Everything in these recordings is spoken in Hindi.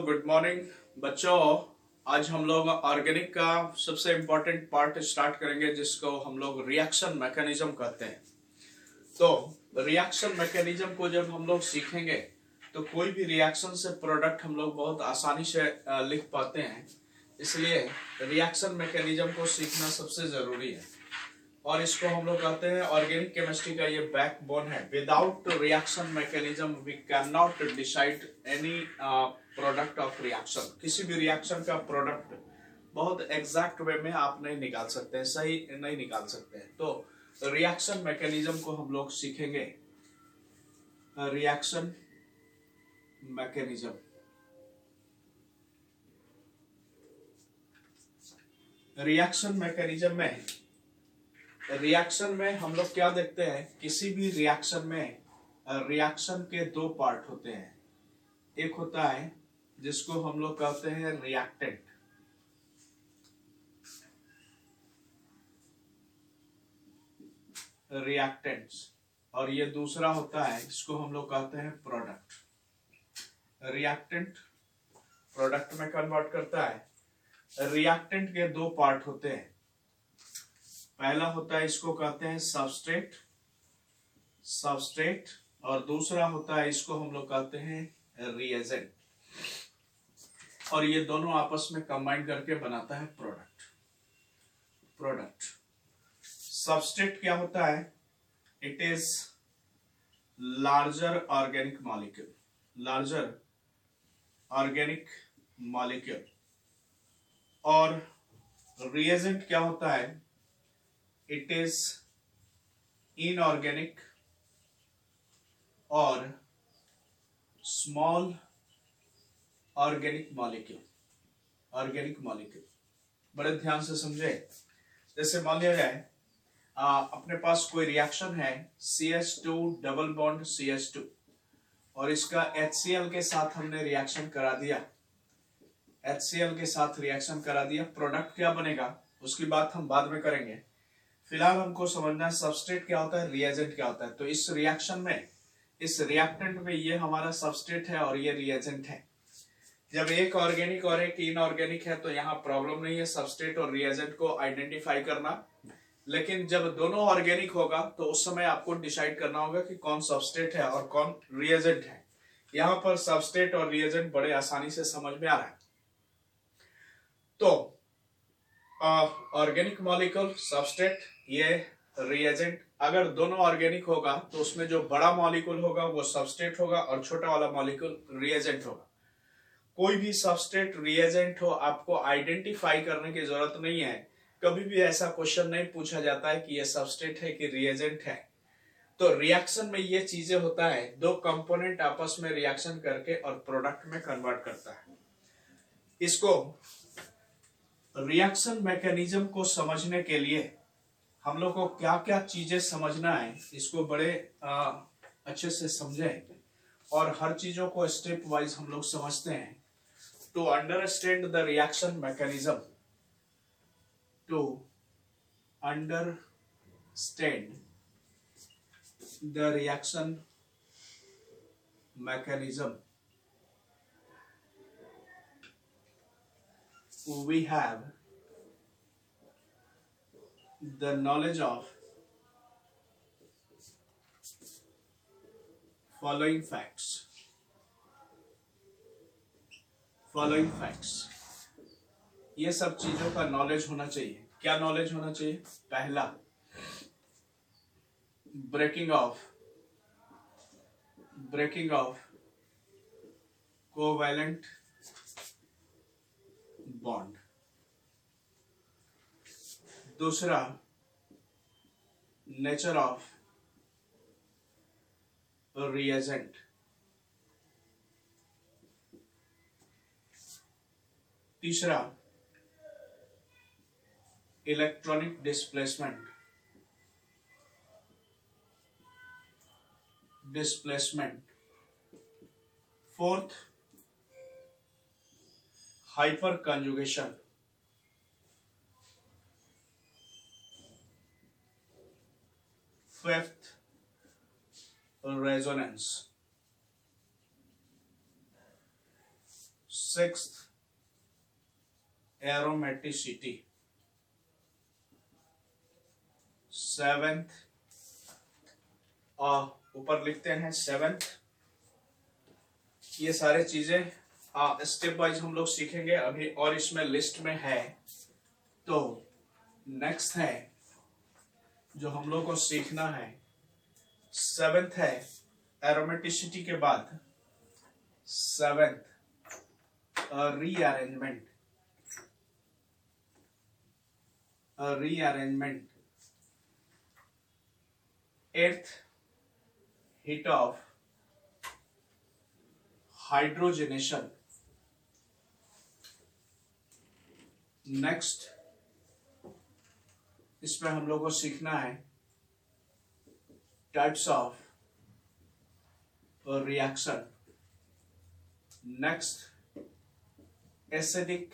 गुड मॉर्निंग बच्चों। आज हम लोग ऑर्गेनिक का सबसे इम्पोर्टेंट पार्ट स्टार्ट करेंगे जिसको हम लोग रिएक्शन मैकेनिज्म कहते हैं। तो रिएक्शन मैकेनिज्म को जब हम लोग सीखेंगे तो कोई भी रिएक्शन से प्रोडक्ट हम लोग बहुत आसानी से लिख पाते हैं। इसलिए रिएक्शन मैकेनिज्म को सीखना सबसे जरूरी है और इसको हम लोग कहते हैं ऑर्गेनिक केमिस्ट्री का ये बैकबोन है। Without reaction mechanism we can not decide any product of reaction. किसी भी रिएक्शन का प्रोडक्ट बहुत एग्जैक्ट वे में आप नहीं निकाल सकते हैं, सही नहीं निकाल सकते हैं। तो रिएक्शन मैकेनिज्म को हम लोग सीखेंगे। रिएक्शन मैकेनिज्म, रिएक्शन में हम लोग क्या देखते हैं, किसी भी रिएक्शन में रिएक्शन के दो पार्ट होते हैं। एक होता है जिसको हम लोग कहते हैं रिएक्टेंट्स, और ये दूसरा होता है इसको हम लोग कहते हैं प्रोडक्ट। रिएक्टेंट प्रोडक्ट में कन्वर्ट करता है। रिएक्टेंट के दो पार्ट होते हैं। पहला होता है इसको कहते हैं सबस्ट्रेट और दूसरा होता है इसको हम लोग कहते हैं रिएजेंट, और ये दोनों आपस में कंबाइन करके बनाता है प्रोडक्ट। सबस्ट्रेट क्या होता है? It is larger organic molecule. और रिएजेंट क्या होता है? इट इज इनऑर्गेनिक और स्मॉल ऑर्गेनिक मॉलिक्यूल। बड़े ध्यान से समझे। जैसे मान लिया जाए अपने पास कोई रिएक्शन है CH2 डबल बॉन्ड CH2 और इसका HCl के साथ हमने रिएक्शन करा दिया। प्रोडक्ट क्या बनेगा उसकी बात हम बाद में करेंगे। फिलहाल हमको समझना है सबस्ट्रेट क्या होता है, रिएजेंट क्या होता है। तो इस रिएक्शन में, इस रिएक्टेंट में ये हमारा सबस्ट्रेट है और ये रिएजेंट है। जब एक ऑर्गेनिक और एक इनऑर्गेनिक है तो यहाँ प्रॉब्लम नहीं है सबस्ट्रेट और रिएजेंट को आइडेंटिफाई करना। लेकिन जब दोनों ऑर्गेनिक होगा तो उस समय आपको डिसाइड करना होगा कि कौन सबस्ट्रेट है और कौन रिएजेंट है। यहाँ पर सबस्ट्रेट और रिएजेंट बड़े आसानी से समझ में आ रहा है। तो ऑर्गेनिक मॉलिक्यूल सबस्ट्रेट, ये रिएजेंट। अगर दोनों ऑर्गेनिक होगा तो उसमें जो बड़ा मॉलिक्यूल होगा वो सबस्ट्रेट होगा और छोटा वाला मॉलिक्यूल रिएजेंट होगा। कोई भी सबस्ट्रेट रिएजेंट हो, आपको आइडेंटिफाई करने की जरूरत नहीं है। कभी भी ऐसा क्वेश्चन नहीं पूछा जाता है कि ये सबस्ट्रेट है कि रिएजेंट है। तो रिएक्शन में ये चीजें होता है, दो कंपोनेंट आपस में रिएक्शन करके और प्रोडक्ट में कन्वर्ट करता है। इसको रिएक्शन मैकेनिज्म को समझने के लिए हम लोग को क्या क्या चीजें समझना है, इसको बड़े अच्छे से समझें और हर चीजों को स्टेप वाइज हम लोग समझते हैं। To understand the reaction mechanism, we have the knowledge of following facts. ये सब चीजों का नॉलेज होना चाहिए। क्या नॉलेज होना चाहिए? पहला, ब्रेकिंग ऑफ कोवैलेंट बॉन्ड। दूसरा, नेचर ऑफ रिएजेंट। तीसरा, electronic displacement. Fourth, hyper conjugation. Fifth, resonance. Sixth aromaticity, seventh, ऊपर लिखते हैं सेवेंथ। ये सारे चीजें स्टेप वाइज हम लोग सीखेंगे अभी, और इसमें लिस्ट में है। तो नेक्स्ट है जो हम लोग को सीखना है, सेवेंथ है एरोमेटिसिटी के बाद seventh rearrangement, rearrangement. Eighth heat of hydrogenation. Next इसमें हम लोग को सीखना है types of reaction. Next acidic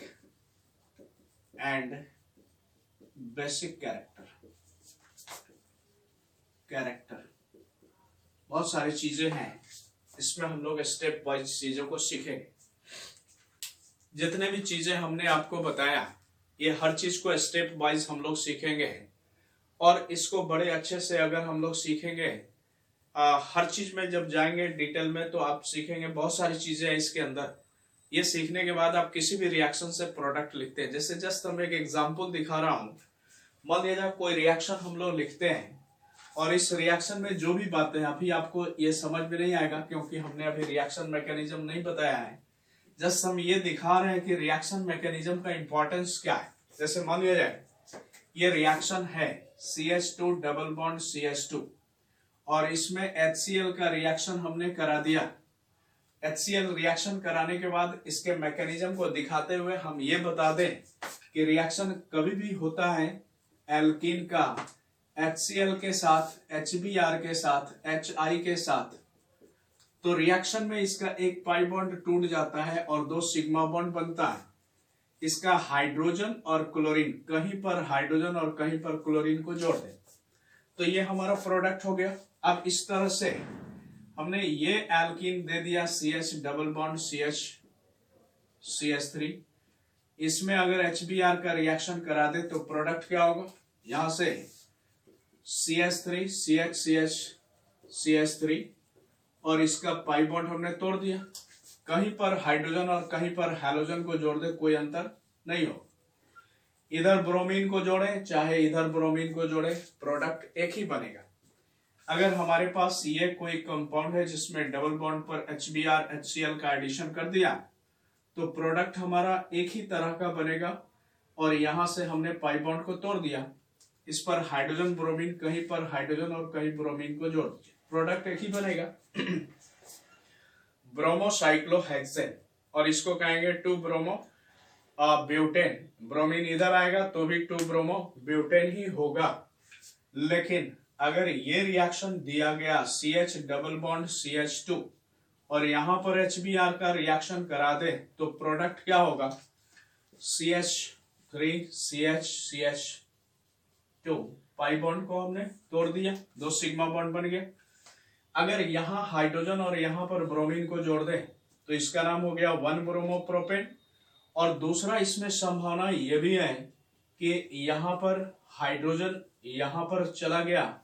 and basic character. बहुत सारी चीजें हैं, इसमें हम लोग स्टेप वाइज चीजों को सीखेंगे। जितने भी चीजें हमने आपको बताया, ये हर चीज को स्टेप वाइज हम लोग सीखेंगे, और इसको बड़े अच्छे से अगर हम लोग सीखेंगे, हर चीज में जब जाएंगे डिटेल में तो आप सीखेंगे बहुत सारी चीजें हैं इसके अंदर। ये सीखने के बाद आप किसी भी रिएक्शन से प्रोडक्ट लिखते हैं, जैसे जस्ट हम एक एग्जांपल दिखा रहा हूं। मान लीजिए कोई रिएक्शन हम लोग लिखते हैं, और इस रिएक्शन में जो भी बातें अभी आपको ये समझ में नहीं आएगा, क्योंकि हमने अभी रिएक्शन मैकेनिज्म नहीं बताया है। जस्ट हम ये दिखा रहे हैं कि रिएक्शन मैकेनिज्म का इंपॉर्टेंस क्या है। जैसे मान लिया जाए ये रिएक्शन है CH2 डबल बॉन्ड CH2, और इसमें HCl का रिएक्शन हमने करा दिया। HCl रिएक्शन कराने के बाद इसके मैकेनिज्म को दिखाते हुए हम ये बता दें कि रिएक्शन कभी भी होता है एल्कीन का HCl के साथ, HBr के साथ, HI के साथ, तो रिएक्शन में इसका एक पाई बॉन्ड टूट जाता है और 2 सिग्मा बॉन्ड बनता है। इसका हाइड्रोजन और क्लोरीन, कहीं पर हाइड्रोजन और कहीं पर क्लोरीन को जोड़ दें, तो ये हमारा प्रोडक्ट हो गया। अब इस तरह से हमने ये एल्कीन दे दिया CH डबल बॉन्ड CH3। इसमें अगर HBr का रिएक्शन करा दे तो प्रोडक्ट क्या होगा, यहां से CH3 CH3, और इसका पाई बॉन्ड हमने तोड़ दिया। कहीं पर हाइड्रोजन और कहीं पर हैलोजन को जोड़ दे, कोई अंतर नहीं हो। इधर ब्रोमीन को जोड़े चाहे इधर ब्रोमीन को जोड़े, प्रोडक्ट एक ही बनेगा। अगर हमारे पास ये कोई कंपाउंड है जिसमें डबल बॉन्ड पर HBr HCl का एडिशन कर दिया, तो प्रोडक्ट हमारा एक ही तरह का बनेगा। और यहां से हमने पाई बॉन्ड को तोड़ दिया, इस पर हाइड्रोजन ब्रोमीन, कहीं पर हाइड्रोजन और कहीं ब्रोमीन को जोड़ दीजिए, प्रोडक्ट एक ही बनेगा। ब्रोमोसाइक्लोहेक्सेन, और इसको कहेंगे 2 ब्रोमो ब्यूटेन। ब्रोमीन इधर आएगा तो भी 2 ब्रोमो ब्यूटेन ही होगा। लेकिन अगर ये रिएक्शन दिया गया CH डबल बॉन्ड CH2 और यहां पर HBr का रिएक्शन करा दे, तो प्रोडक्ट क्या होगा, CH3 CH2, पाई बॉन्ड को हमने तोड़ दिया, 2 सिग्मा बॉन्ड बन गया। अगर यहां हाइड्रोजन और यहां पर ब्रोमीन को जोड़ दें तो इसका नाम हो गया 1 ब्रोमोप्रोपेन। और दूसरा इसमें संभावना यह भी है कि यहां पर हाइड्रोजन यहां पर चला गया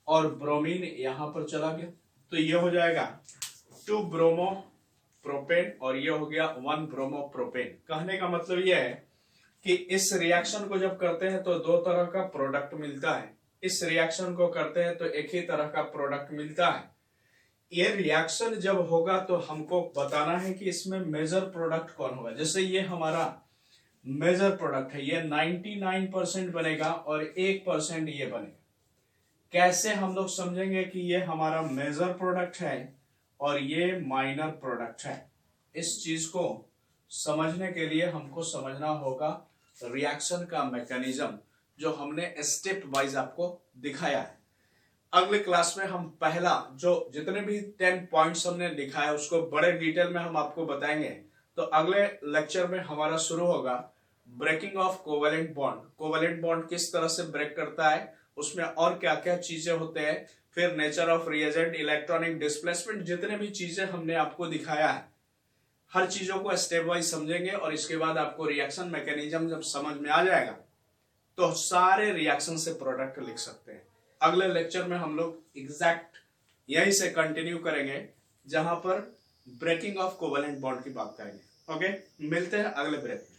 और ब्रोमीन यहां पर चला गया, तो यह हो जाएगा 2 ब्रोमोप्रोपेन और यह हो गया 1 ब्रोमोप्रोपेन। कहने का मतलब यह है कि इस रिएक्शन को जब करते हैं तो 2 तरह का प्रोडक्ट मिलता है, इस रिएक्शन को करते हैं तो एक ही तरह का प्रोडक्ट मिलता है। ये रिएक्शन जब होगा तो हमको बताना है कि इसमें मेजर प्रोडक्ट कौन होगा। जैसे ये हमारा मेजर प्रोडक्ट है, ये 99% बनेगा और 1% ये बनेगा। कैसे हम लोग समझेंगे कि ये हमारा मेजर प्रोडक्ट है और ये माइनर प्रोडक्ट है? इस चीज को समझने के लिए हमको समझना होगा रिएक्शन का मैकेनिज्म, जो हमने स्टेप वाइज आपको दिखाया है। अगले क्लास में हम पहला जो जितने भी 10 पॉइंट्स हमने लिखा है उसको बड़े डिटेल में हम आपको बताएंगे। तो अगले लेक्चर में हमारा शुरू होगा breaking of covalent bond. Covalent bond किस तरह से ब्रेक करता है, उसमें और क्या क्या चीजें होते हैं, फिर nature of reagent, electronic displacement, जितने भी चीजें हमने आपको दिखाया है हर चीजों को स्टेप वाइज समझेंगे और इसके बाद आपको रिएक्शन मैकेनिज्म जब समझ में आ जाएगा तो सारे रिएक्शन से प्रोडक्ट लिख सकते हैं। अगले लेक्चर में हम लोग एग्जैक्ट यहीं से कंटिन्यू करेंगे जहां पर ब्रेकिंग ऑफ कोवेलेंट बॉन्ड की बात करेंगे। ओके, मिलते हैं अगले ब्रेक में।